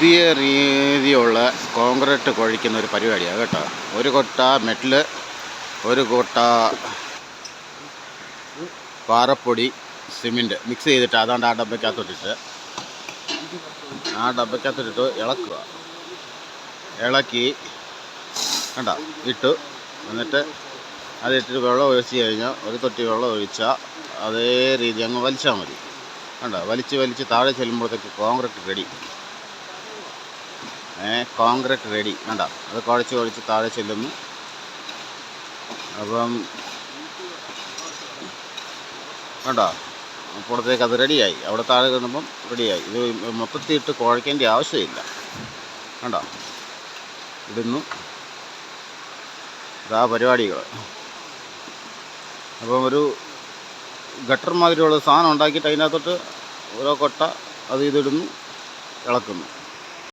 പുതിയ രീതിയുള്ള കോൺക്രീറ്റ് കുഴയ്ക്കുന്ന ഒരു പരിപാടിയാണ് കേട്ടോ. ഒരു കൊട്ട മെറ്റൽ, ഒരു കൊട്ട പാറപ്പൊടി, സിമെൻറ്റ് മിക്സ് ചെയ്തിട്ട് അതാണ്ട് ആ ഡബയ്ക്കകത്തോട്ടിട്ട് ഇളക്കുക. ഇളക്കി കണ്ടോ ഇട്ടു. എന്നിട്ട് അതിട്ടിട്ട് വെള്ളം ഒഴിച്ച് കഴിഞ്ഞാൽ ഒരു തൊട്ടി വെള്ളം ഒഴിച്ചാൽ അതേ രീതി അങ്ങ് വലിച്ചാൽ മതി. കണ്ടോ വലിച്ച് താഴെ ചെല്ലുമ്പോഴത്തേക്ക് കോൺക്രീറ്റ് റെഡി. Concrete ready. കണ്ടോ അത് കുഴച്ച് താഴെ ചെല്ലുന്നു. അപ്പം കണ്ടോ അപ്പോഴത്തേക്ക് അത് റെഡിയായി. അവിടെ താഴെ കിടന്നപ്പം റെഡിയായി. ഇത് മൊത്തത്തിൽ ഇട്ട് കുഴക്കേണ്ട ആവശ്യമില്ല. കണ്ടോ ഇടുന്നു. ഇതാ പരിപാടികൾ. അപ്പം ഒരു ഗട്ടർ മാതിരിയുള്ള സാധനം ഉണ്ടാക്കിയിട്ട് അതിനകത്തോട്ട് ഓരോ കൊട്ട അത് ഇതിടുന്നു, ഇളക്കുന്നു.